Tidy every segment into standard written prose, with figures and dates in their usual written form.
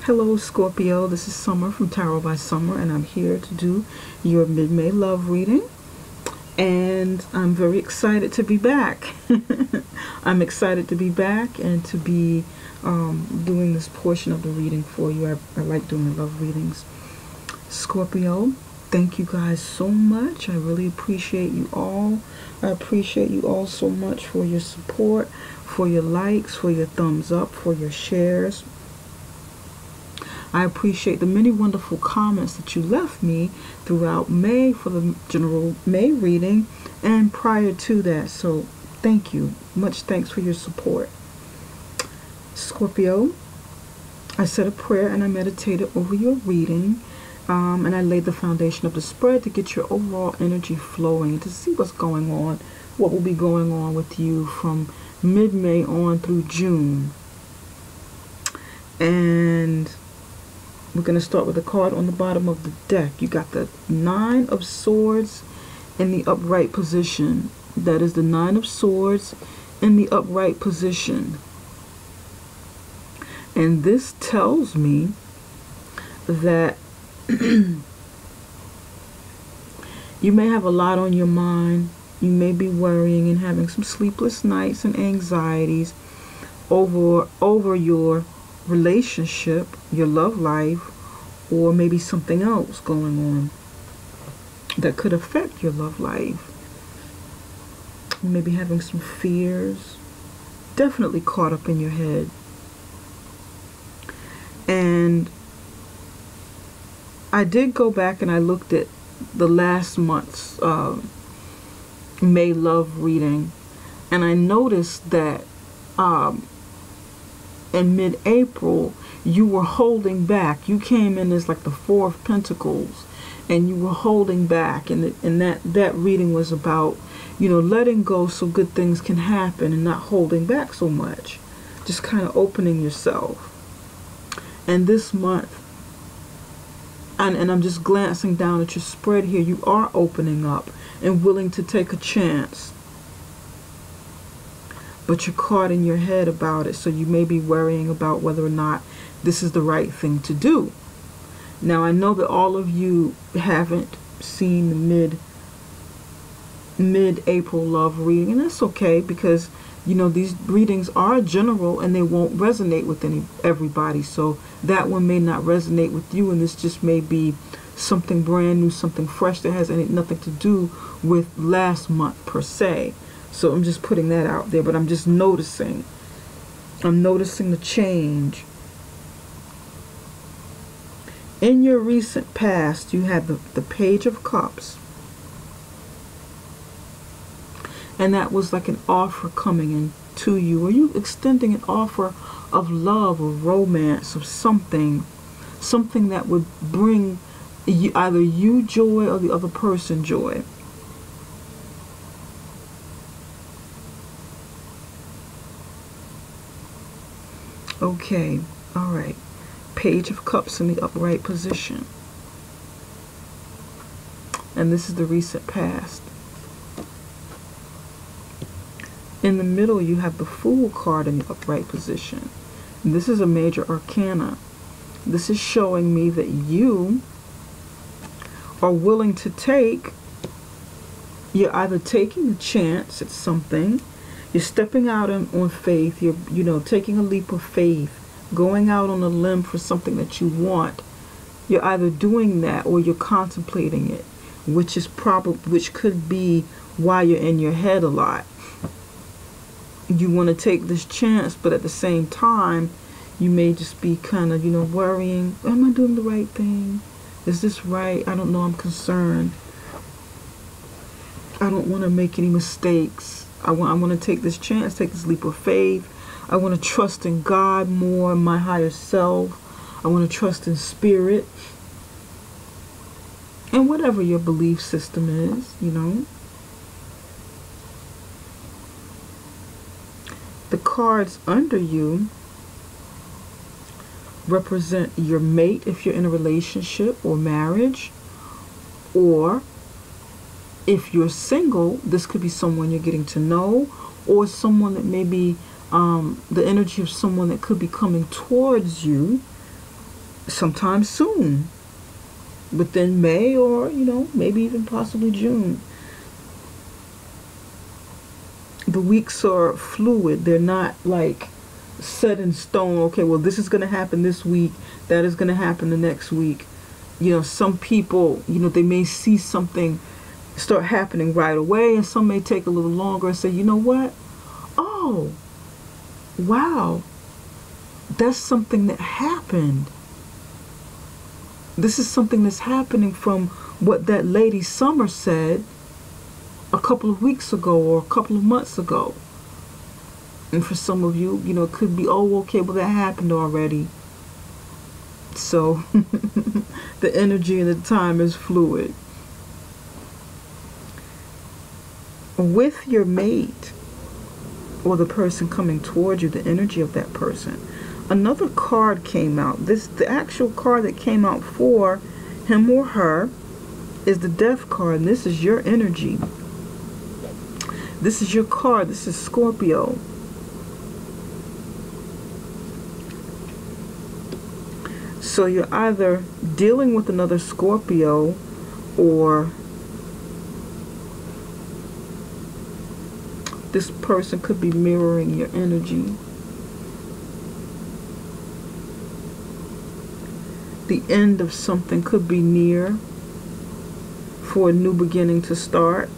Hello Scorpio, this is Summer from Tarot by Summer, and I'm here to do your mid-May love reading. And I'm very excited to be back. I'm excited to be back and to be doing this portion of the reading for you. I like doing love readings. Scorpio, thank you guys so much. I really appreciate you all. I appreciate you all so much for your support, for your likes, for your thumbs up, for your shares. I appreciate the many wonderful comments that you left me throughout May for the general May reading and prior to that. So thank you. Much thanks for your support. Scorpio, I said a prayer and I meditated over your reading. And I laid the foundation of the spread to get your overall energy flowing, to see what's going on, what will be going on with you from mid-May on through June. And we're going to start with the card on the bottom of the deck. You got the Nine of Swords in the upright position. That is the Nine of Swords in the upright position. And this tells me that you may have a lot on your mind. You may be worrying and having some sleepless nights and anxieties over your relationship, your love life, or maybe something else going on that could affect your love life. You may be having some fears, definitely caught up in your head. And I did go back and I looked at the last month's May love reading, and I noticed that in mid-April you were holding back. You came in as like the Four of Pentacles, and you were holding back, and that reading was about, you know, letting go so good things can happen and not holding back so much, just kind of opening yourself. And this month, and I'm just glancing down at your spread here, you are opening up and willing to take a chance. But you're caught in your head about it, so you may be worrying about whether or not this is the right thing to do. Now, I know that all of you haven't seen the mid-April love reading, and that's okay, because you know these readings are general and they won't resonate with everybody. So that one may not resonate with you, and this just may be something brand new, something fresh that has nothing to do with last month per se. So I'm just putting that out there, but I'm just noticing. I'm noticing the change. In your recent past, you had the Page of Cups. And that was like an offer coming in to you. Are you extending an offer of love or romance, of something that would bring either you joy or the other person joy? Okay, all right. Page of Cups in the upright position. And this is the recent past. In the middle, you have the Fool card in the upright position. And this is a major arcana. This is showing me that you are willing to take, you're either taking a chance at something, you're stepping out on faith, you're taking a leap of faith, going out on a limb for something that you want. You're either doing that or you're contemplating it, which could be why you're in your head a lot. You want to take this chance, but at the same time, you may just be kind of, worrying, am I doing the right thing? Is this right? I don't know, I'm concerned. I don't want to make any mistakes. I want to take this chance, take this leap of faith. I want to trust in God more, my higher self. I want to trust in spirit. And whatever your belief system is, The cards under you represent your mate if you're in a relationship or marriage, or if you're single, this could be someone you're getting to know, or someone that may be the energy of someone that could be coming towards you sometime soon, within May, or maybe even possibly June. The weeks are fluid. They're not like set in stone. Okay, well, this is going to happen this week, that is going to happen the next week. Some people, they may see something start happening right away, and some may take a little longer and say, you know what? Oh, wow, that's something that happened. This is something that's happening from what that lady Summer said a couple of weeks ago or a couple of months ago. And for some of you, it could be, oh, okay, well, that happened already. So the energy and the time is fluid. With your mate or the person coming towards you, the energy of that person, another card came out. The actual card that came out for him or her is the Death card, and this is your energy. This is your card. This is Scorpio. So you're either dealing with another Scorpio, or this person could be mirroring your energy. The end of something could be near for a new beginning to start.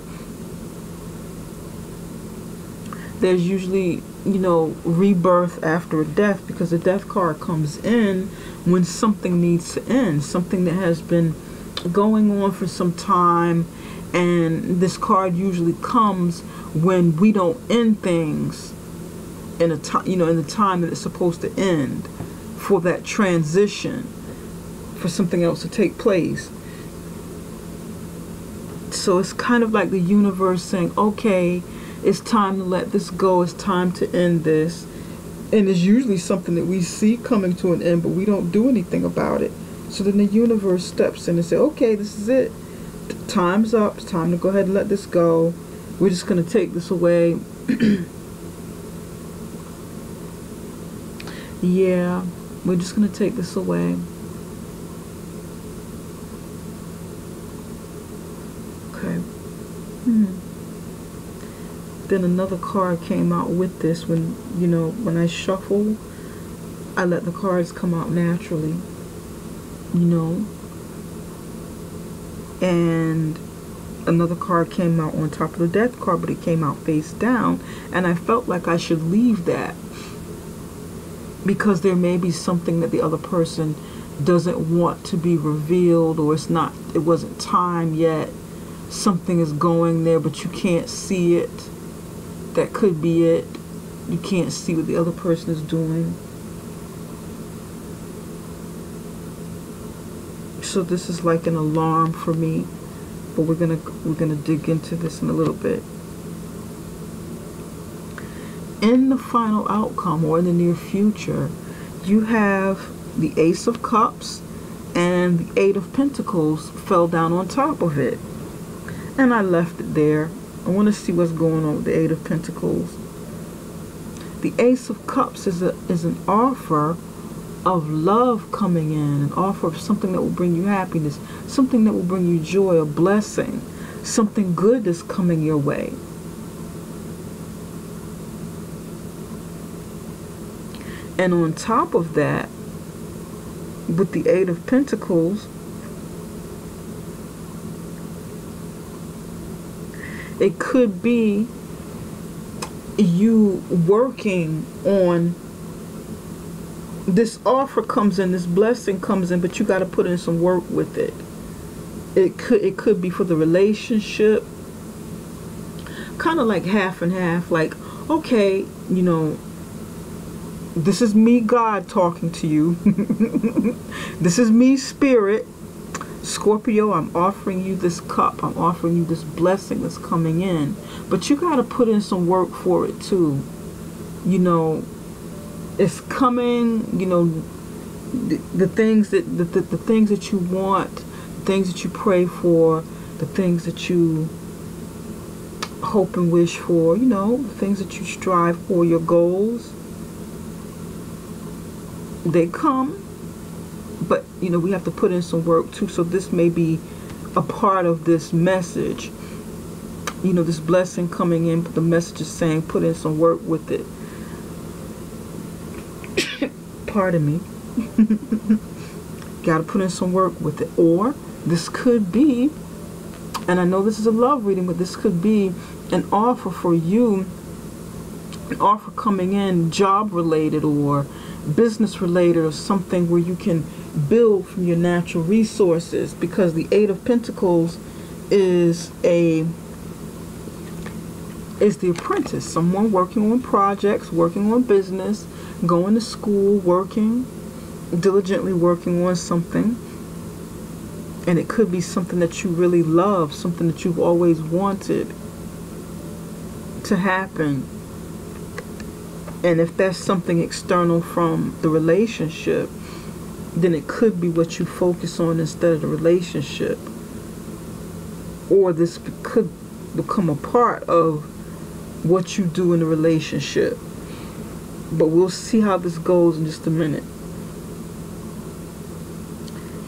There's usually, rebirth after a death, because the Death card comes in when something needs to end, something that has been going on for some time, and this card usually comes when we don't end things in a time, in the time that it's supposed to end, for that transition, for something else to take place. So it's kind of like the universe saying, okay, it's time to let this go, it's time to end this. And it's usually something that we see coming to an end, but we don't do anything about it. So then the universe steps in and says, okay, this is it. Time's up. It's time to go ahead and let this go. We're just going to take this away. Yeah, we're just going to take this away. Okay. Then another card came out with this. When I shuffle, I let the cards come out naturally, and another card came out on top of the Death card, but it came out face down, and I felt like I should leave that, because there may be something that the other person doesn't want to be revealed, or it wasn't time yet. Something is going there, but you can't see it. That could be it. You can't see what the other person is doing. So this is like an alarm for me, but we're gonna dig into this in a little bit. In the final outcome, or in the near future, you have the Ace of Cups and the Eight of Pentacles fell down on top of it, and I left it there. I want to see what's going on with the Eight of Pentacles. The Ace of Cups is an offer of love coming in, an offer of something that will bring you happiness, something that will bring you joy, a blessing, something good that's coming your way. And on top of that, with the Eight of Pentacles, it could be you working on this offer comes in, this blessing comes in, but you got to put in some work with it. It could be for the relationship, kind of like half and half, like, okay, this is me, God, talking to you. This is me, Spirit. Scorpio, I'm offering you this cup. I'm offering you this blessing that's coming in. But you got to put in some work for it too. It's coming, the things that the things that you want, the things that you pray for, the things that you hope and wish for, the things that you strive for, your goals. They come, but you know, we have to put in some work too. So this may be a part of this message. You know, this blessing coming in, but the message is saying put in some work with it. Pardon me. Got to put in some work with it. Or this could be, and I know this is a love reading, but this could be an offer for you, an offer coming in, job related or business related, or something where you can build from your natural resources, because the Eight of Pentacles is the apprentice, someone working on projects, working on business, going to school, working diligently, working on something. And it could be something that you really love, something that you've always wanted to happen. And if that's something external from the relationship, then it could be what you focus on instead of the relationship. Or this could become a part of what you do in the relationship. But we'll see how this goes in just a minute.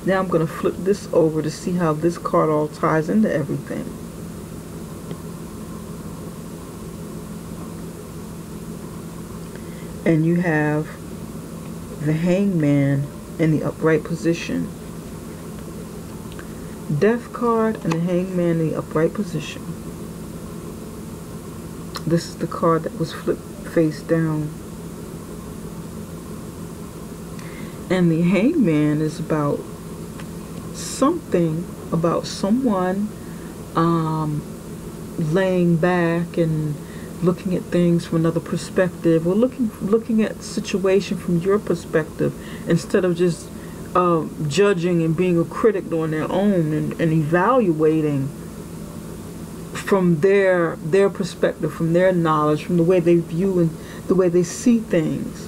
Now I'm going to flip this over to see how this card all ties into everything. And you have the Hangman in the upright position. Death card and the Hangman in the upright position. This is the card that was flipped face down. And the Hangman is about something, about someone laying back and looking at things from another perspective, or looking at the situation from your perspective, instead of just judging and being a critic on their own, and evaluating from their perspective, from their knowledge, from the way they view and the way they see things.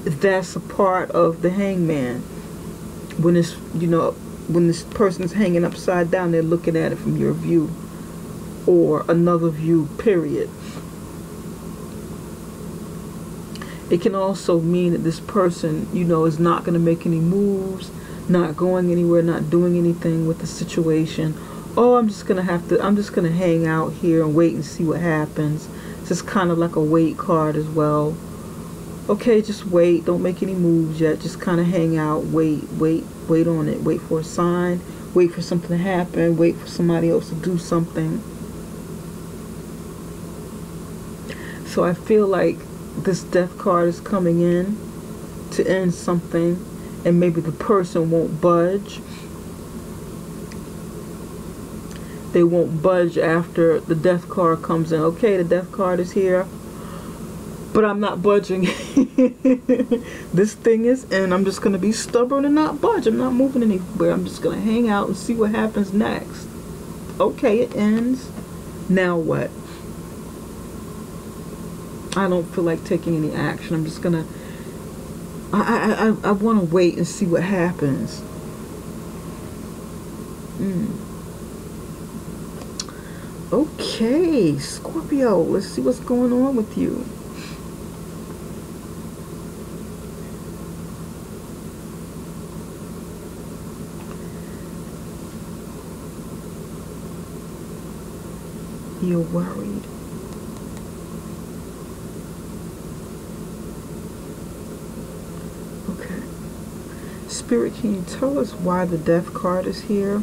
That's a part of the Hangman. When it's, you know, when this person's hanging upside down, they're looking at it from your view or another view, period. It can also mean that this person, you know, is not going to make any moves, not going anywhere, not doing anything with the situation. Oh, I'm just going to hang out here and wait and see what happens. It's just kind of like a wait card as well. Okay, just wait. Don't make any moves yet. Just kind of hang out. Wait on it. Wait for a sign. Wait for something to happen. Wait for somebody else to do something. So I feel like this Death card is coming in to end something, and maybe the person won't budge. They won't budge after the Death card comes in. Okay, the Death card is here, but I'm not budging. This thing is, and I'm just going to be stubborn and not budge. I'm not moving anywhere. I'm just going to hang out and see what happens next. Okay, it ends. Now what? I don't feel like taking any action. I'm just going to, I want to wait and see what happens. Okay, Scorpio, let's see what's going on with you. You're worried. Okay. Spirit, can you tell us why the Death card is here?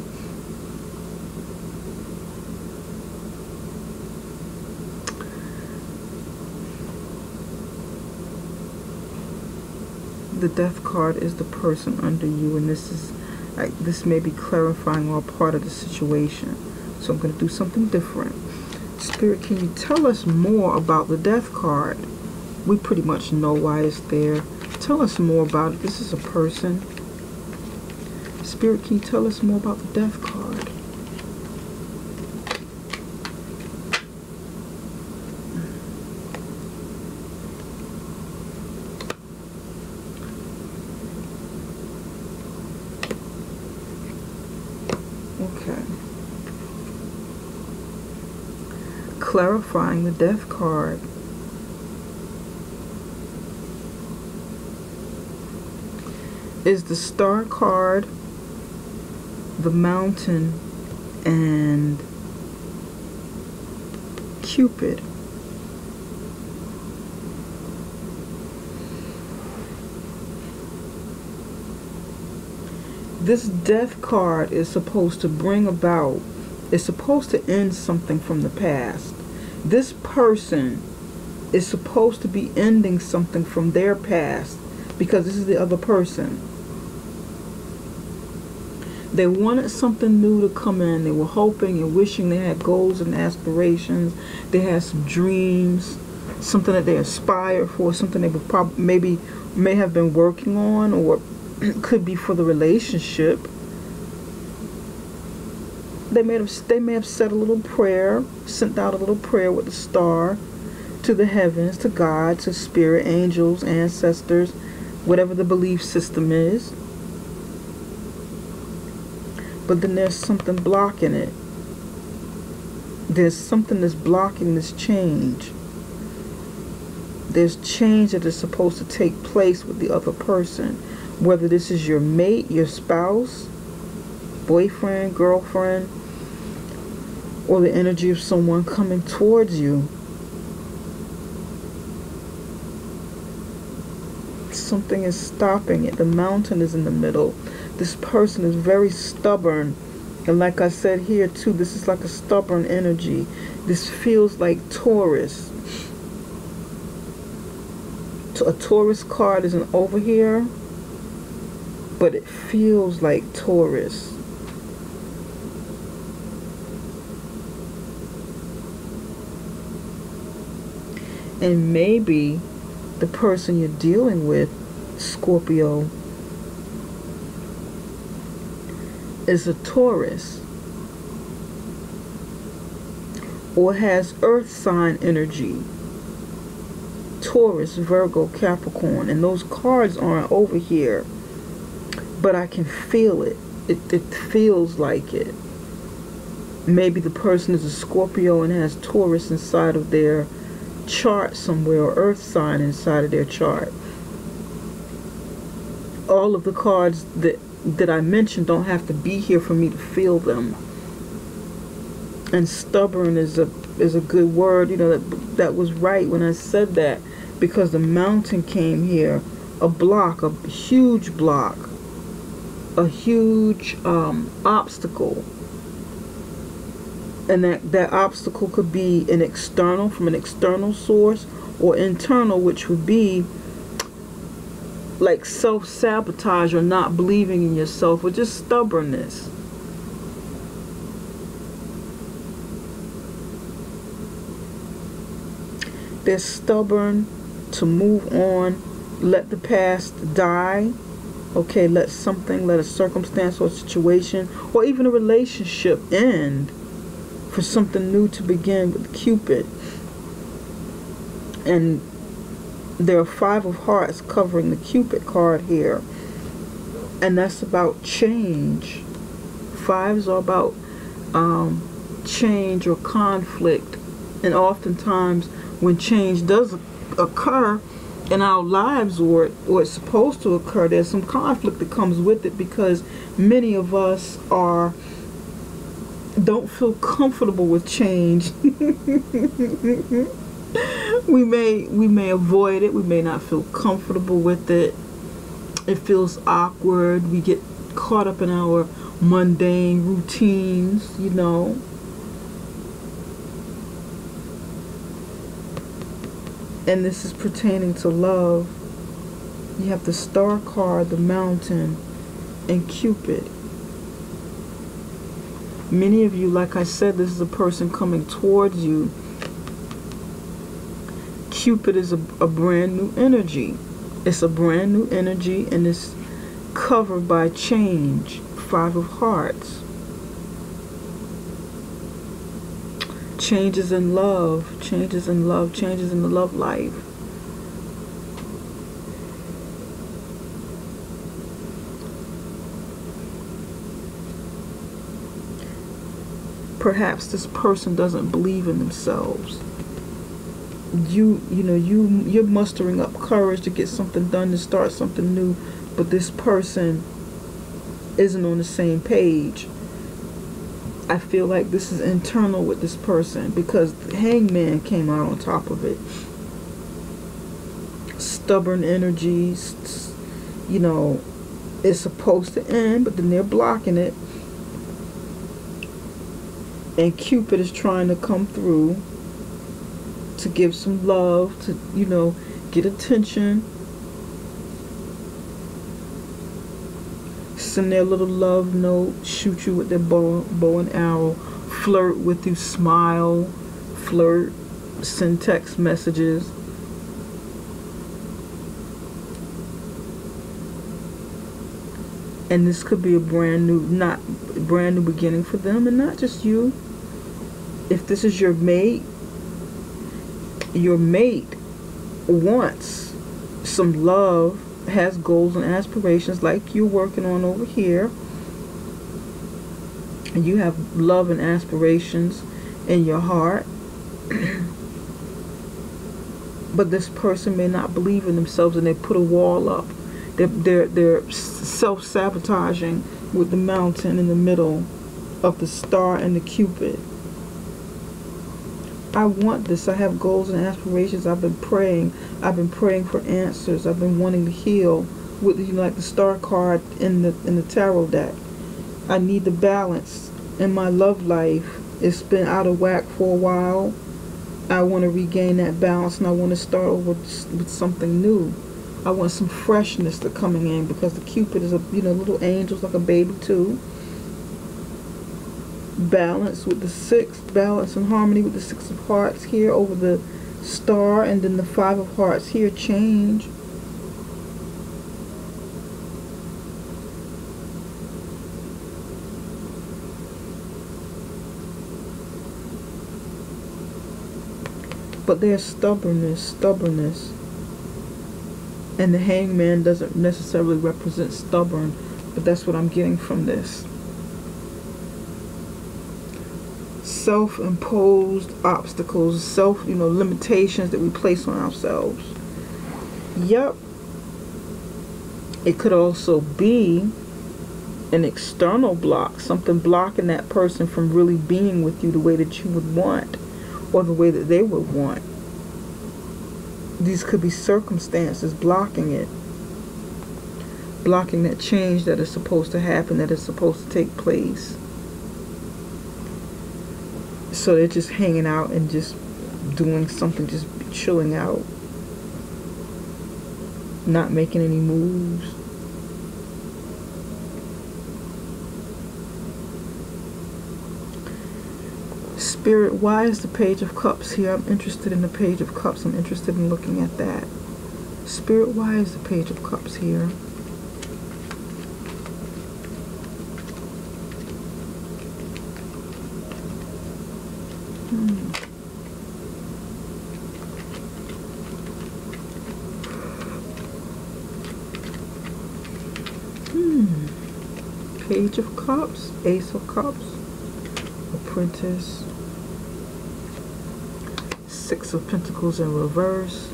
The Death card is the person under you, and this may be clarifying or part of the situation. So I'm going to do something different. Spirit, can you tell us more about the Death card? We pretty much know why it's there. Tell us more about it. This is a person. Spirit, can you tell us more about the Death card? Okay. Clarifying the Death card. is the Star card, the Mountain, and Cupid. This Death card is supposed to bring about, it's supposed to end something from the past. This person is supposed to be ending something from their past, because this is the other person. They wanted something new to come in. They were hoping and wishing. They had goals and aspirations. They had some dreams, something that they aspired for, something they would may have been working on, or could be for the relationship. They may have said a little prayer, sent out a little prayer with the star to the heavens, to God, to spirit, angels, ancestors, whatever the belief system is. But then there's something blocking it. There's something that's blocking this change. There's change that is supposed to take place with the other person. Whether this is your mate, your spouse, boyfriend, girlfriend, or the energy of someone coming towards you. Something is stopping it. The Mountain is in the middle. This person is very stubborn. And like I said here too, this is like a stubborn energy. This feels like Taurus. So a Taurus card isn't over here, but it feels like Taurus. And maybe the person you're dealing with, Scorpio, is a Taurus, or has earth sign energy. Taurus, Virgo, Capricorn, and those cards aren't over here, but I can feel it. It feels like it. Maybe the person is a Scorpio and has Taurus inside of their chart somewhere, or earth sign inside of their chart. All of the cards that I mentioned don't have to be here for me to feel them. And stubborn is a good word. You know, that was right when I said that, because the Mountain came here, a block, a huge block, a huge obstacle. And that obstacle could be from an external source, or internal, which would be like self-sabotage, or not believing in yourself, or just stubbornness. They're stubborn to move on, let the past die. Okay, let a circumstance or situation, or even a relationship end for something new to begin with Cupid. And there are 5 of Hearts covering the Cupid card here, and that's about change. 5s are about change or conflict, and oftentimes when change does occur in our lives, or it's supposed to occur, there's some conflict that comes with it, because many of us don't feel comfortable with change. we may avoid it. We may not feel comfortable with it. It feels awkward. We get caught up in our mundane routines, you know. And this is pertaining to love. You have the Star card, the Mountain, and Cupid. Many of you, like I said, this is a person coming towards you. Cupid is a brand new energy. It's a brand new energy, and it's covered by change. 5 of Hearts. Changes in love, changes in love, changes in the love life. Perhaps this person doesn't believe in themselves. You're mustering up courage to get something done, to start something new, but this person isn't on the same page. I feel like this is internal with this person, because the Hangman came out on top of it. Stubborn energies, you know, it's supposed to end, but then they're blocking it. And Cupid is trying to come through to give some love, to, you know, get attention. Send their little love note, shoot you with their bow and arrow, flirt with you, smile, flirt, send text messages. And this could be a brand new beginning for them, and not just you. If this is your mate wants some love, has goals and aspirations like you're working on over here, and you have love and aspirations in your heart. But this person may not believe in themselves, and they put a wall up. They're self-sabotaging with the mountain in the middle of the star and the Cupid. I want this. I have goals and aspirations. I've been praying. I've been praying for answers. I've been wanting to heal with, you know, like the star card in the tarot deck. I need the balance in my love life. It's been out of whack for a while. I want to regain that balance, and I want to start over with something new. I want some freshness to coming in, because the Cupid is a, you know, little angel's like a baby too. Balance with the 6, balance and harmony with the 6 of hearts here over the star, and then the 5 of hearts here, change. But there's stubbornness. And the Hangman doesn't necessarily represent stubborn, but that's what I'm getting from this. Self-imposed obstacles, limitations that we place on ourselves. Yep. It could also be an external block, something blocking that person from really being with you the way that you would want, or the way that they would want. These could be circumstances blocking it, blocking that change that is supposed to happen, that is supposed to take place. So they're just hanging out and just doing something, just chilling out, not making any moves. Spirit, why is the Page of Cups here? I'm interested in the Page of Cups. I'm interested in looking at that. Spirit, why is the Page of Cups here? Page of Cups, Ace of Cups, Apprentice, 6 of Pentacles in reverse.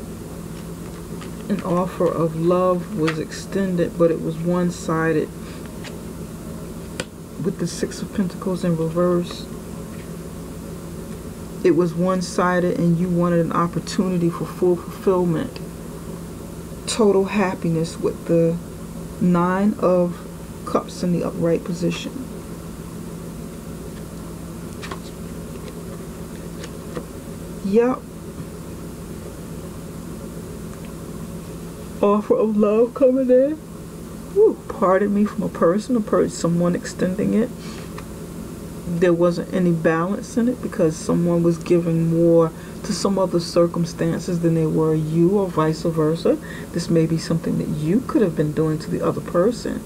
An offer of love was extended, but it was one-sided with the 6 of Pentacles in reverse. It was one-sided, and you wanted an opportunity for full fulfillment, total happiness with the 9 of Cups in the upright position. Yup. Offer of love coming in. Ooh, pardon me, from a person, someone extending it. There wasn't any balance in it, because someone was giving more to some other circumstances than they were you, or vice versa. This may be something that you could have been doing to the other person.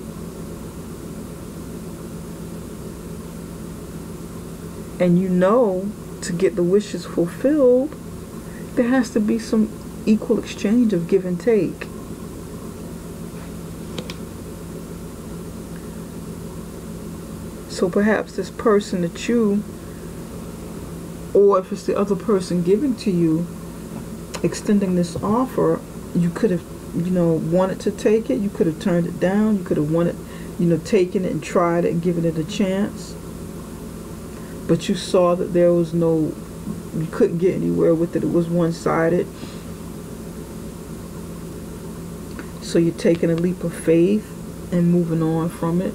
And you know, to get the wishes fulfilled, there has to be some equal exchange of give and take. So perhaps this person that you, or if it's the other person giving to you, extending this offer, you could have wanted to take it. You could have turned it down. You could have wanted, taken it and tried it and given it a chance. But you saw that there was no, you couldn't get anywhere with it. It was one-sided. So you're taking a leap of faith and moving on from it.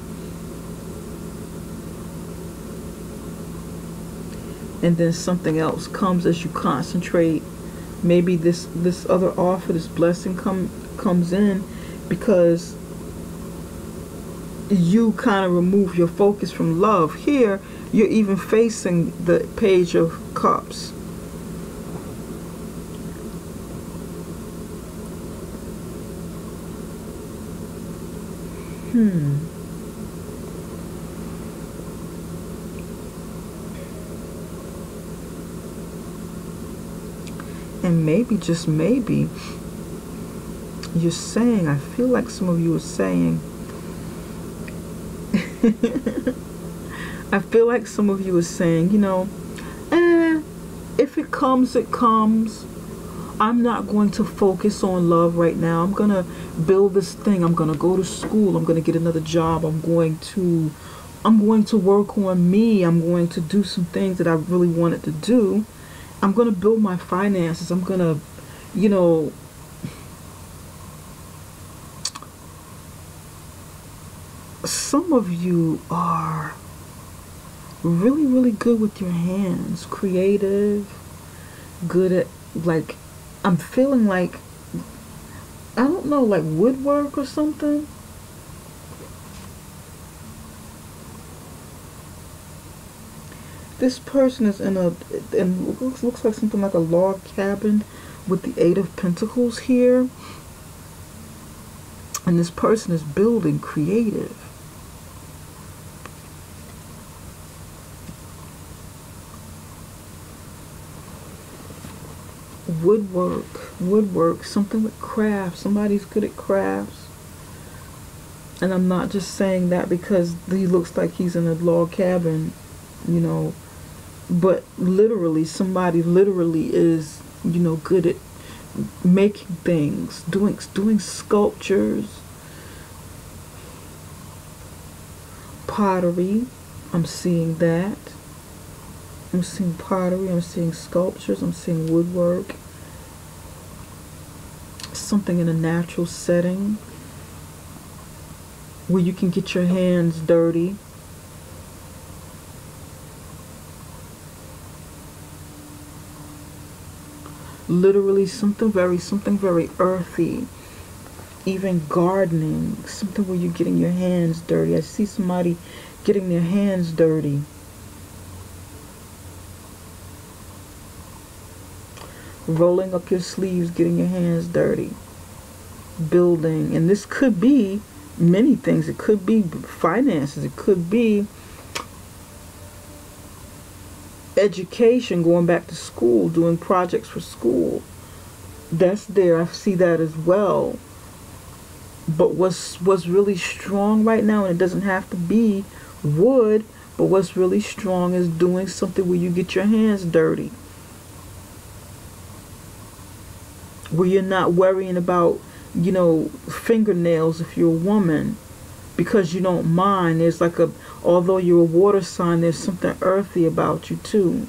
And then something else comes as you concentrate. Maybe this other offer, this blessing comes in because you kind of remove your focus from love. Here, you're even facing the Page of Cups. And maybe, just maybe, you're saying, I feel like some of you are saying, I feel like some of you are saying, if it comes, it comes. I'm not going to focus on love right now. I'm going to build this thing. I'm going to go to school. I'm going to get another job. I'm going to work on me. I'm going to do some things that I really wanted to do. I'm going to build my finances. I'm going to, some of you are really, really good with your hands. Creative. Good at, like, I'm feeling like, I don't know, like woodwork or something. This person is in looks like something like a log cabin with the Eight of Pentacles here. And this person is building creative. Woodwork, something with crafts. Somebody's good at crafts. And I'm not just saying that because he looks like he's in a log cabin, but literally, somebody literally is, good at making things, doing sculptures, pottery. I'm seeing that. I'm seeing pottery, I'm seeing sculptures, I'm seeing woodwork. Something in a natural setting where you can get your hands dirty. Literally something very earthy. Even gardening, something where you're getting your hands dirty. I see somebody getting their hands dirty. Rolling up your sleeves, getting your hands dirty. Building. And this could be many things. It could be finances. It could be education, going back to school, doing projects for school. That's there. I see that as well. But what's really strong right now, and it doesn't have to be wood, but what's really strong is doing something where you get your hands dirty. Where you're not worrying about, fingernails if you're a woman, because you don't mind. There's like although you're a water sign, there's something earthy about you too.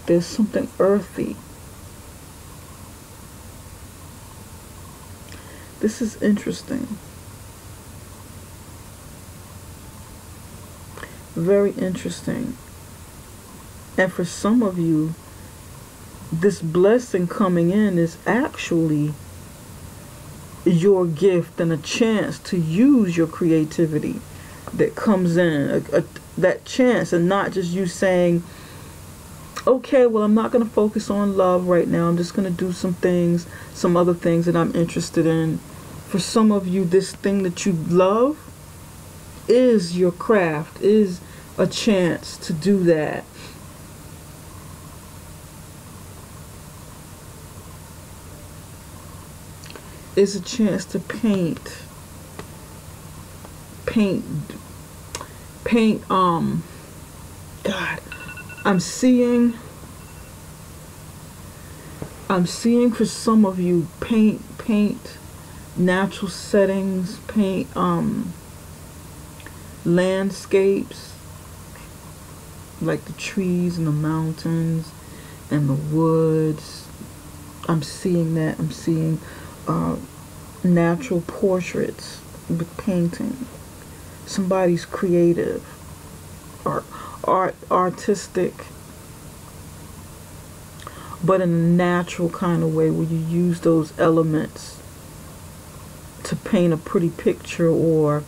There's something earthy. This is interesting. Very interesting. And for some of you, this blessing coming in is actually your gift and a chance to use your creativity that comes in. That chance, and not just you saying, okay, well, I'm not going to focus on love right now. I'm just going to do some other things that I'm interested in. For some of you, this thing that you love is your craft, is a chance to do that. Is a chance to paint, God, I'm seeing for some of you paint natural settings, paint landscapes like the trees and the mountains and the woods. I'm seeing that. I'm seeing natural portraits with painting. Somebody's creative, artistic, but in a natural kind of way where you use those elements to paint a pretty picture or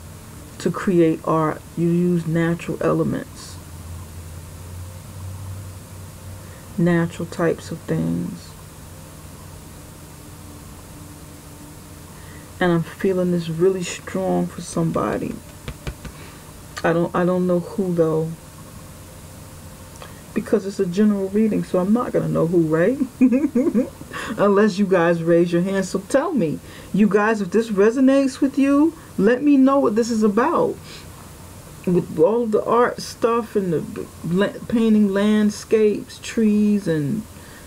to create art. You use natural elements, natural types of things. And I'm feeling this really strong for somebody. I don't know who though, because it's a general reading, so I'm not gonna know who, right? Unless you guys raise your hand. So tell me, you guys, if this resonates with you, let me know what this is about. With all of the art stuff and the painting landscapes, trees and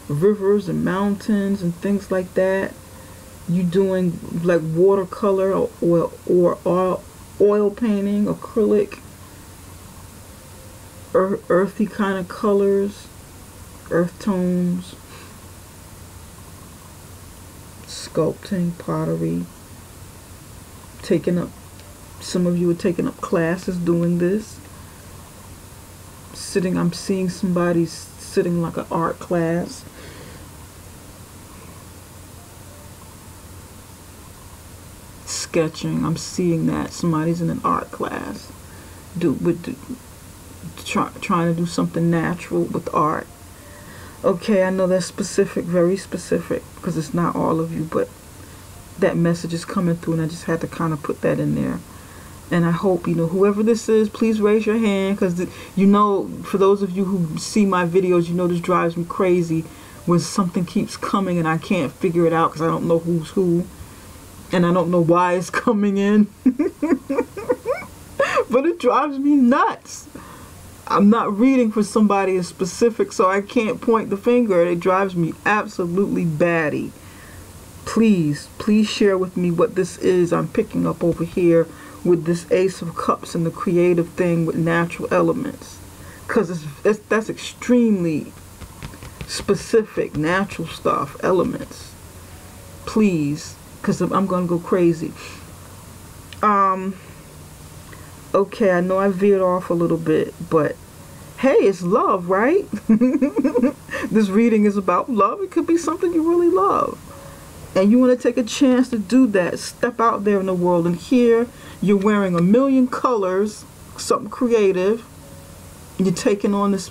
rivers and mountains and things like that. You doing like watercolor or oil painting, acrylic, earthy kind of colors, earth tones, sculpting, pottery, taking up, some of you are taking up classes doing this. I'm seeing somebody sitting like an art class. Sketching, I'm seeing that somebody's in an art class trying to do something natural with art. Okay, I know that's specific, very specific, because it's not all of you, but that message is coming through and I just had to kind of put that in there. And I hope, whoever this is, please raise your hand, because for those of you who see my videos, this drives me crazy when something keeps coming and I can't figure it out because I don't know who's who. And I don't know why it's coming in. But it drives me nuts. I'm not reading for somebody in specific, so I can't point the finger. It drives me absolutely batty. Please share with me what this is I'm picking up over here with this Ace of Cups and the creative thing with natural elements. Because that's extremely specific, natural stuff, elements. Please. Because I'm going to go crazy. Okay, I know I veered off a little bit, but hey, it's love, right? This reading is about love. It could be something you really love. And you want to take a chance to do that. Step out there in the world. And here, you're wearing a million colors, something creative. You're taking on this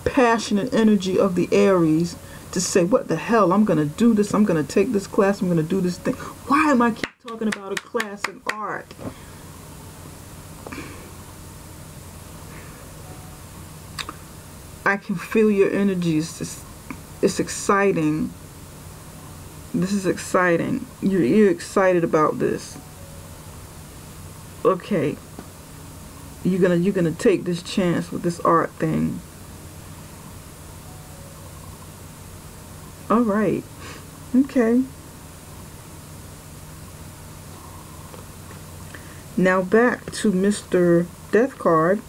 passionate energy of the Aries to say, what the hell, I'm going to do this, I'm going to take this class, I'm going to do this thing. Why am I keep talking about a class in art? I can feel your energy. It's exciting. This is exciting. You're excited about this. Okay. You're gonna take this chance with this art thing. All right. Okay. Now back to Mr. Death card.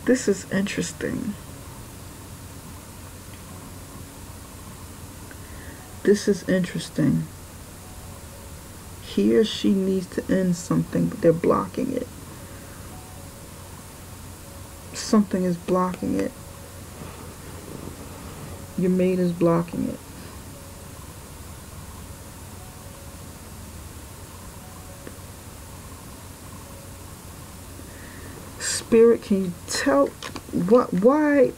This is interesting. This is interesting. He or she needs to end something, but they're blocking it. Something is blocking it. Your mate is blocking it. Spirit, can you tell why?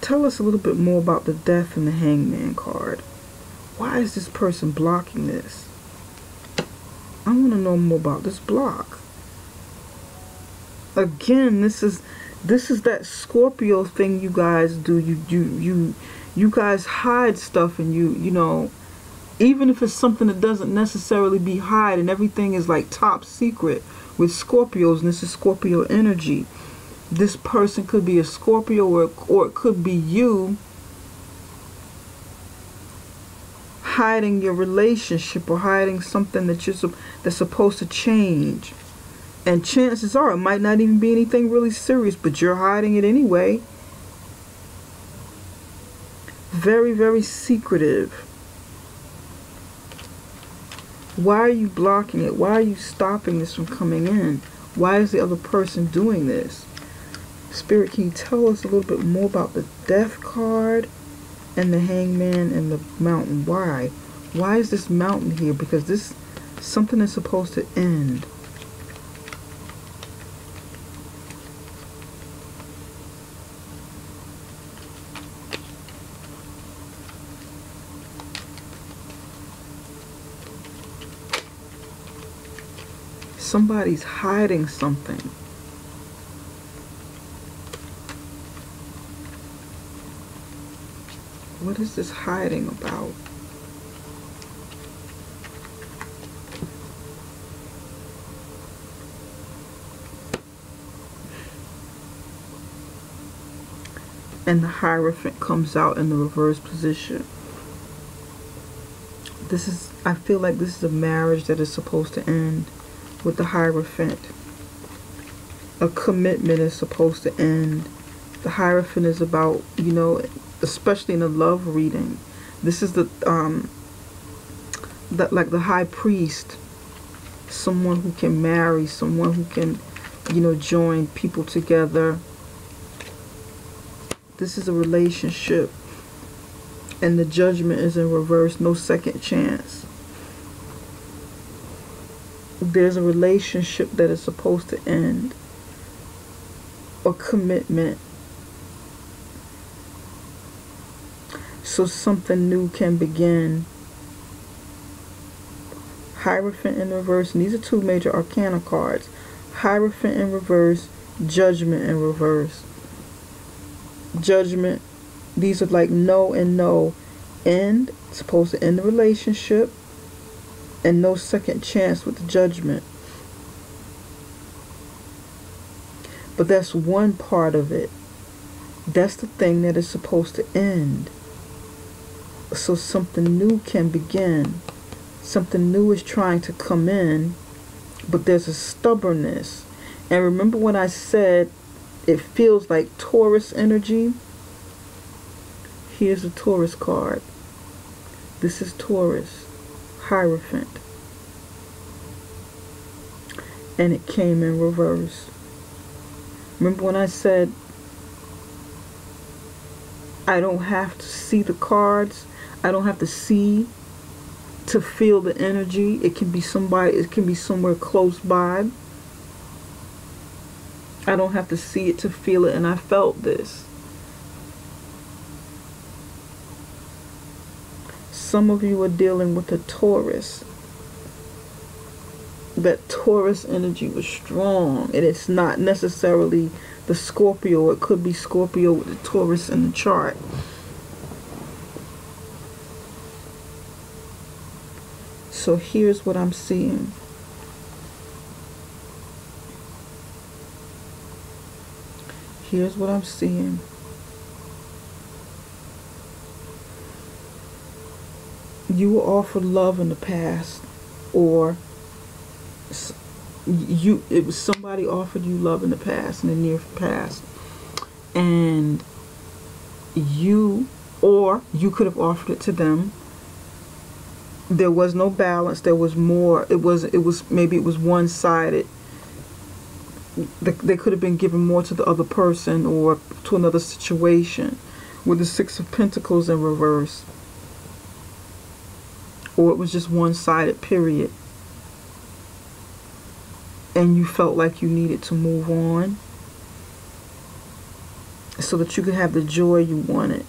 Tell us a little bit more about the Death and the Hangman card. Why is this person blocking this? I want to know more about this block. Again, this is that Scorpio thing you guys do. You guys hide stuff, and you know, Even if it's something that doesn't necessarily be hide and everything is like top secret with Scorpios, and this is Scorpio energy. This person could be a Scorpio, or it could be you hiding your relationship or hiding something that that's supposed to change. And chances are it might not even be anything really serious, but you're hiding it anyway. Very, very secretive. Why are you blocking it? Why are you stopping this from coming in? Why is the other person doing this? Spirit, can you tell us a little bit more about the Death card and the Hangman and the Mountain? Why? Why is this Mountain here? Because this something is supposed to end. Somebody's hiding something. What is this hiding about? And the Hierophant comes out in the reverse position. This is, I feel like this is a marriage that is supposed to end with the Hierophant. A commitment is supposed to end. The Hierophant is about, you know, especially in a love reading. This is the like the High Priest, someone who can marry, someone who can, you know, join people together. This is a relationship, and the Judgment is in reverse. No second chance. There's a relationship that is supposed to end, a commitment, so something new can begin. Hierophant in reverse, and these are two major arcana cards. Hierophant in reverse, Judgment in reverse. Judgment, these are like no and no. End, supposed to end the relationship, and no second chance with the Judgment. But that's one part of it. That's the thing that is supposed to end, so something new can begin. Something new is trying to come in, but there's a stubbornness. And remember when I said it feels like Taurus energy? Here's a Taurus card. This is Taurus, Hierophant. And it came in reverse. Remember when I said I don't have to see the cards? I don't have to see to feel the energy. It can be somebody, it can be somewhere close by. I don't have to see it to feel it, and I felt this. Some of you are dealing with a Taurus. That Taurus energy was strong, and it's not necessarily the Scorpio. It could be Scorpio with the Taurus in the chart. So here's what I'm seeing. Here's what I'm seeing. You were offered love in the past, or it was somebody offered you love in the past, in the near past, and you could have offered it to them. There was no balance. There was more. Maybe it was one-sided. They could have been given more to the other person or to another situation, with the Six of Pentacles in reverse. Or it was just one-sided, period. And you felt like you needed to move on so that you could have the joy you wanted.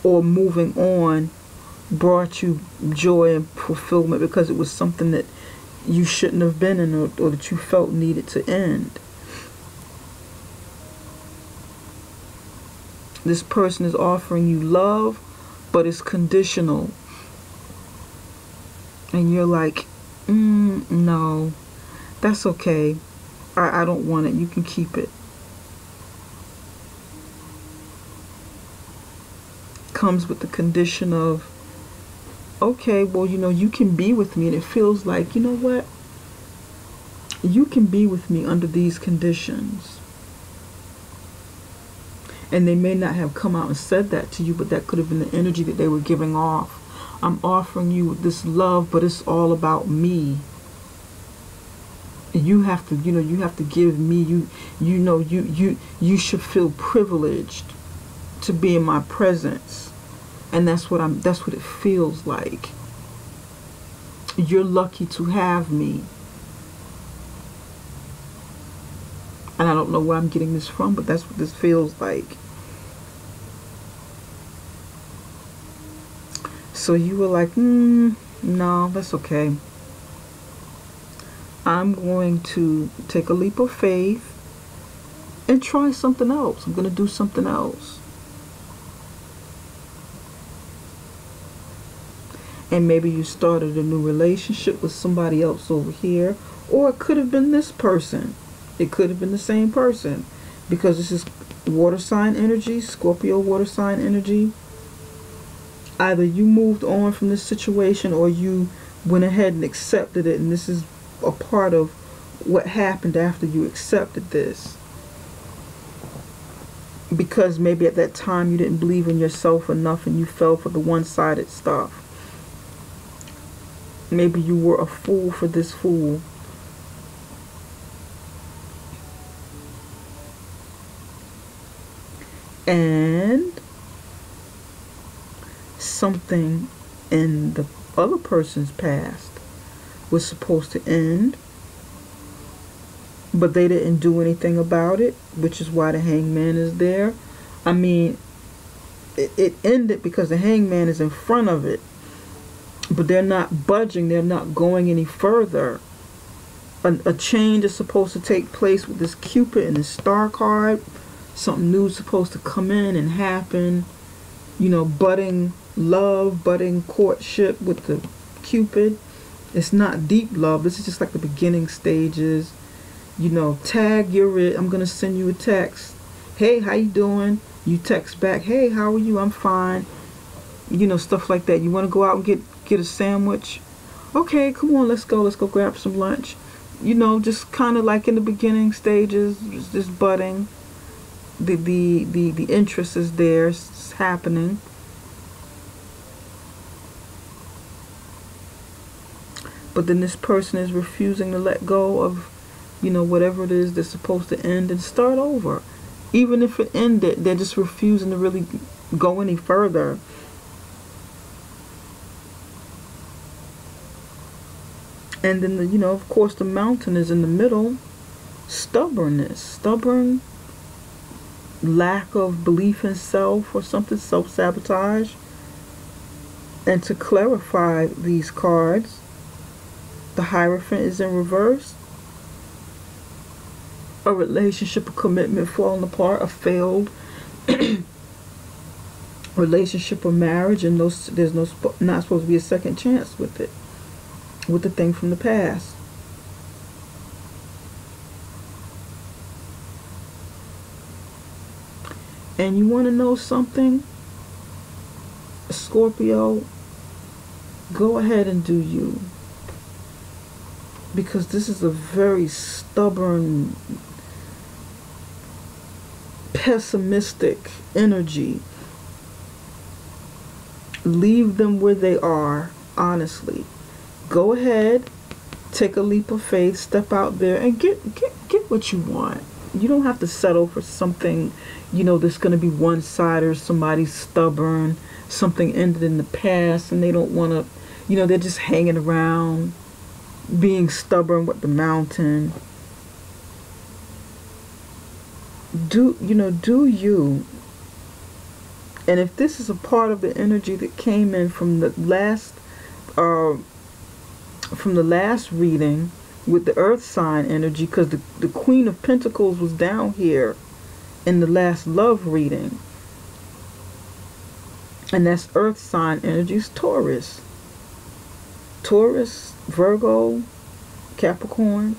Or moving on brought you joy and fulfillment because it was something that you shouldn't have been in, or that you felt needed to end. This person is offering you love, but it's conditional. And you're like, no, that's okay. I don't want it. You can keep it. Comes with the condition of, okay, well, you can be with me. And it feels like, you know what? You can be with me under these conditions. And they may not have come out and said that to you, but that could have been the energy that they were giving off. I'm offering you this love, but it's all about me. And you have to, you have to give me, you should feel privileged to be in my presence. And that's what it feels like. You're lucky to have me. And I don't know where I'm getting this from, but that's what this feels like. So you were like, no, that's okay. I'm going to take a leap of faith and try something else. I'm going to do something else. And maybe you started a new relationship with somebody else over here. Or it could have been this person. It could have been the same person. Because this is water sign energy, Scorpio water sign energy. Either you moved on from this situation or you went ahead and accepted it. And this is a part of what happened after you accepted this. Because maybe at that time you didn't believe in yourself enough and you fell for the one-sided stuff. Maybe you were a fool for this fool. And something in the other person's past was supposed to end, but they didn't do anything about it, which is why the hangman is there. I mean, it ended because the hangman is in front of it, but they're not budging. They're not going any further. A change is supposed to take place with this Cupid and this star card. Something new is supposed to come in and happen. Budding love, budding courtship with the Cupid. It's not deep love. This is just like the beginning stages. Tag, you're it. I'm going to send you a text. Hey, how you doing? You text back, hey, how are you? I'm fine. Stuff like that. You want to go out and get a sandwich? Okay, come on, let's go grab some lunch. Just kind of like in the beginning stages, just budding. The interest is there, it's happening. But then this person is refusing to let go of, whatever it is that's supposed to end and start over. Even if it ended, they're just refusing to really go any further. And then, of course, the mountain is in the middle. Stubbornness. Stubborn. Lack of belief in self or something. Self-sabotage. And to clarify these cards, the Hierophant is in reverse. A relationship, a commitment falling apart, a failed relationship or marriage, and there's not supposed to be a second chance with it, with the thing from the past. And you want to know something, Scorpio? Go ahead and do you. Because this is a very stubborn, pessimistic energy. Leave them where they are, honestly. Go ahead, take a leap of faith, step out there and get what you want. You don't have to settle for something, that's going to be one-sided, or somebody's stubborn, something ended in the past and they don't want to, they're just hanging around, being stubborn with the mountain. Do you. And if this is a part of the energy that came in from the last reading with the earth sign energy, because the Queen of Pentacles was down here in the last love reading. And that's earth sign energies, Taurus. Taurus, Virgo, Capricorn.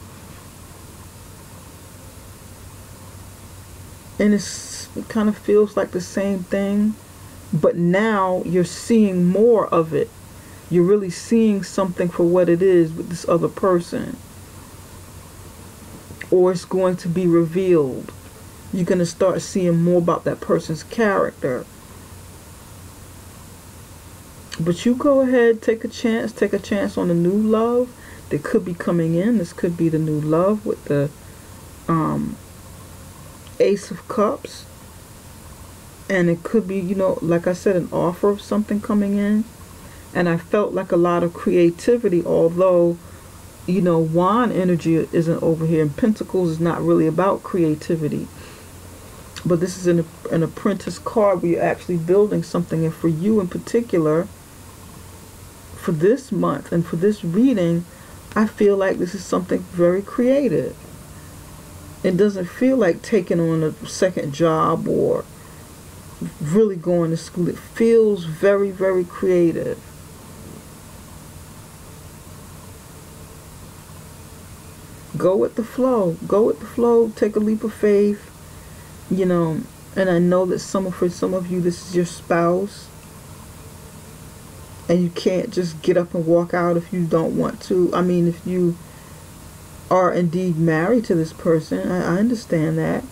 And it kind of feels like the same thing, but now you're seeing more of it. You're really seeing something for what it is with this other person. Or it's going to be revealed. You're going to start seeing more about that person's character. But you go ahead, take a chance on a new love that could be coming in. This could be the new love with the Ace of Cups. And it could be, you know, like I said, an offer of something coming in. And I felt like a lot of creativity, although, you know, Wand energy isn't over here, and Pentacles is not really about creativity. But this is an apprentice card where you're actually building something. And for you in particular, for this month and for this reading, I feel like this is something very creative. It doesn't feel like taking on a second job or really going to school. It feels very, very creative. Go with the flow. Go with the flow. Take a leap of faith. You know, and I know that for some of you, this is your spouse. And you can't just get up and walk out if you don't want to. I mean, if you are indeed married to this person, I understand that.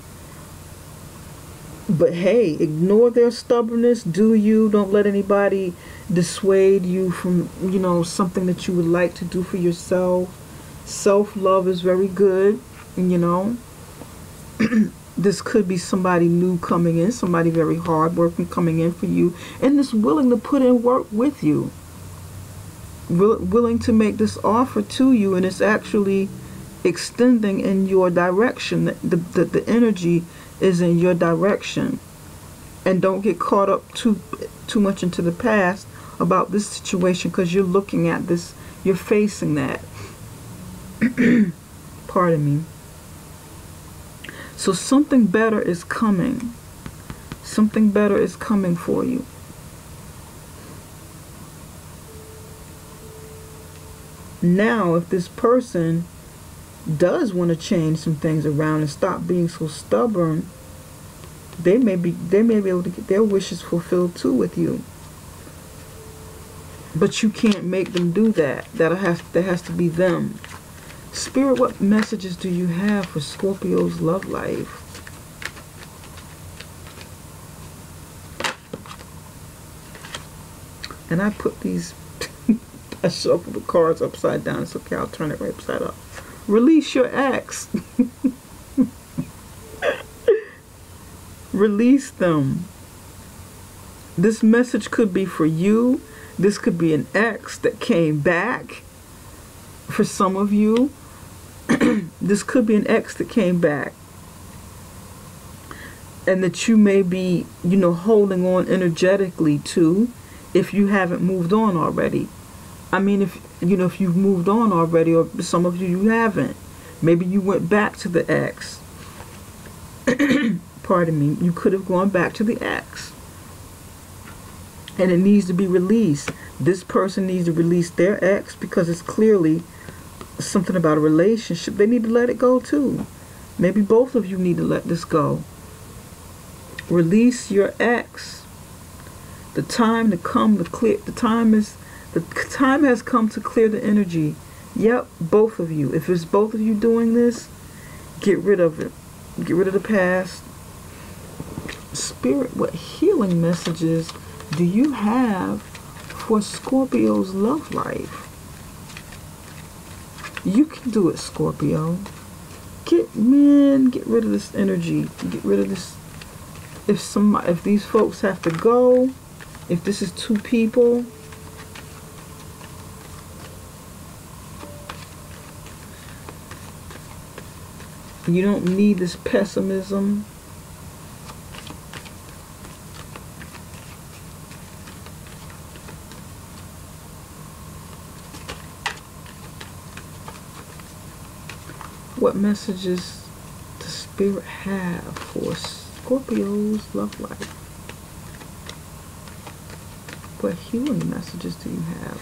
But hey, ignore their stubbornness. Do you. Don't let anybody dissuade you from, you know, something that you would like to do for yourself. Self-love is very good, you know. This could be somebody new coming in, somebody very hardworking coming in for you, and is willing to put in work with you. Willing to make this offer to you, and it's actually extending in your direction. The energy is in your direction. And don't get caught up too much into the past about this situation, because you're looking at this, you're facing that. Pardon me. So something better is coming. Something better is coming for you. Now, if this person does want to change some things around and stop being so stubborn, they may be able to get their wishes fulfilled too with you. But you can't make them do that. That has to be them. Spirit, what messages do you have for Scorpio's love life? And I put these, I shuffle the cards upside down. It's okay, I'll turn it right upside up. Release your ex. Release them. This message could be for you. This could be an ex that came back. For some of you, this could be an ex that came back. And that you may be, you know, holding on energetically to, if you haven't moved on already. I mean, if you've moved on already, or some of you haven't. Maybe you went back to the ex. Pardon me. You could have gone back to the ex. And it needs to be released. This person needs to release their ex, because it's clearly something about a relationship. They need to let it go too. Maybe both of you need to let this go. Release your ex. The time to come to clear. The time has come to clear the energy. Yep, both of you. If it's both of you doing this, get rid of it. Get rid of the past. Spirit, what healing messages do you have for Scorpio's love life? You can do it, Scorpio. Get rid of this energy. Get rid of this. If these folks have to go, if this is two people, you don't need this pessimism. What messages does Spirit have for Scorpio's love life? what healing messages do you have?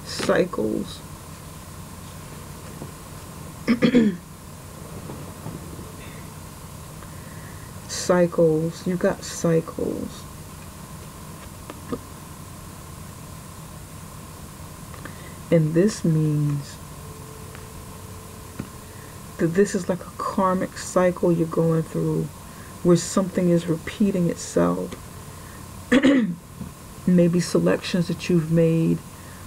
Cycles. Cycles. You got cycles. And this means that this is like a karmic cycle you're going through, where something is repeating itself. Maybe selections that you've made,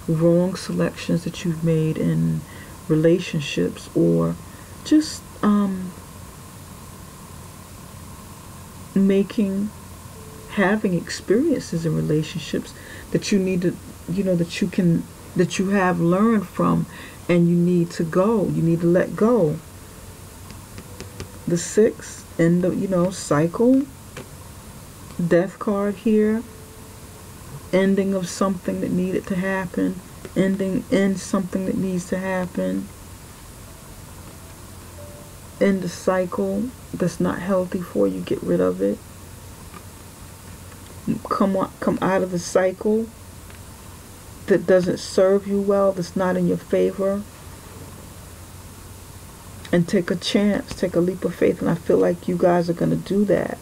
wrong selections that you've made in relationships, or just having experiences in relationships that you need to, that you have learned from, and you need to let go. The 6 and the cycle, death card here, ending of something that needed to happen, end something that needs to happen, end the cycle that's not healthy for you, get rid of it. Come out of the cycle that doesn't serve you well, that's not in your favor, and take a chance, take a leap of faith. And I feel like you guys are going to do that.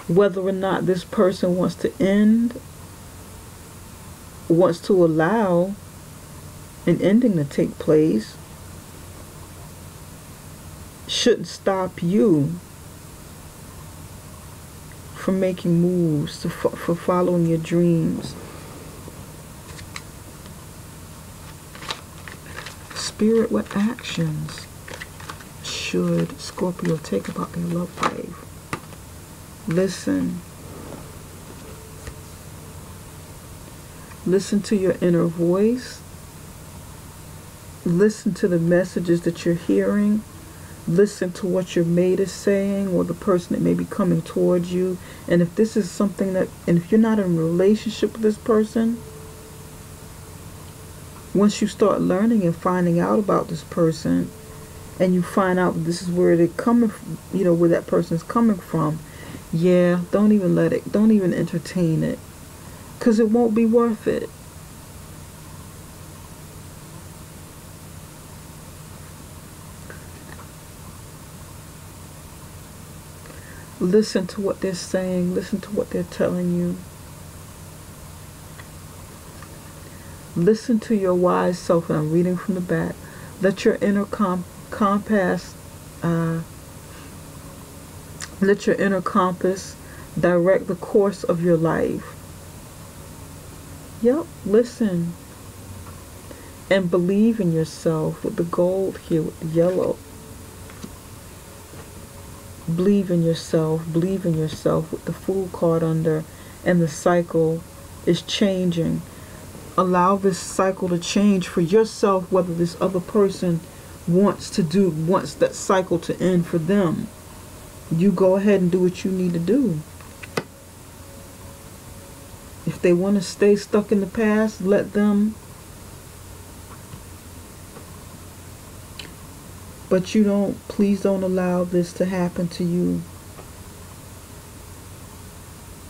Whether or not this person wants to allow an ending to take place, shouldn't stop you from making moves, for following your dreams. Spirit, what actions should Scorpio take about their love life? Listen. Listen to your inner voice. Listen to the messages that you're hearing. Listen to what your mate is saying, or the person that may be coming towards you. And if this is something and if you're not in a relationship with this person, once you start learning and finding out about this person, and you find out this is where they're coming, where that person's coming from, yeah, don't even entertain it, because it won't be worth it. Listen to what they're saying. Listen to what they're telling you. Listen to your wise self. And I'm reading from the back. Let your inner compass direct the course of your life. Yep, listen. And believe in yourself, with the gold here, with the yellow. Believe in yourself with the Fool card under, and the cycle is changing. Allow this cycle to change for yourself, whether this other person wants that cycle to end for them. You go ahead and do what you need to do. If they want to stay stuck in the past, let them. But please don't allow this to happen to you,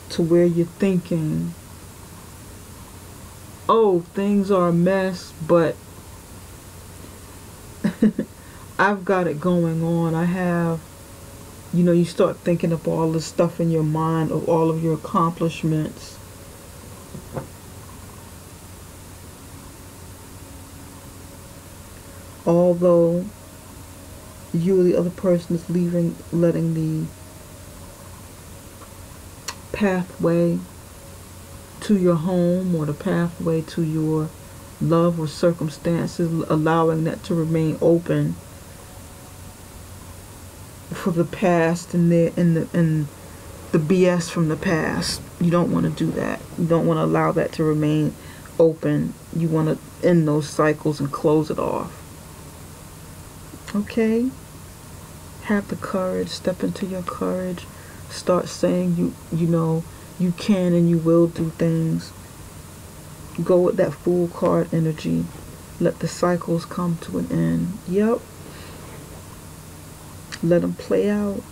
to where you're thinking, oh, things are a mess, but I've got it going on. I have, you start thinking of all this stuff in your mind, of all of your accomplishments. Although you or the other person is letting the pathway to your home, or the pathway to your love or circumstances, allowing that to remain open for the past and the BS from the past. You don't want to do that. You don't want to allow that to remain open. You want to end those cycles and close it off. Okay? Have the courage. Step into your courage. Start saying you can and you will do things. Go with that Fool card energy. Let the cycles come to an end. Yep. Let them play out.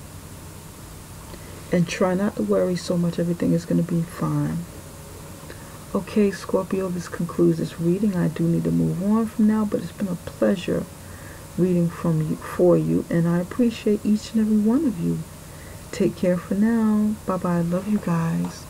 And try not to worry so much. Everything is going to be fine. Okay, Scorpio, this concludes this reading. I do need to move on from now, but it's been a pleasure reading from you, for you, and I appreciate each and every one of you. Take care for now. Bye-bye. Love you guys.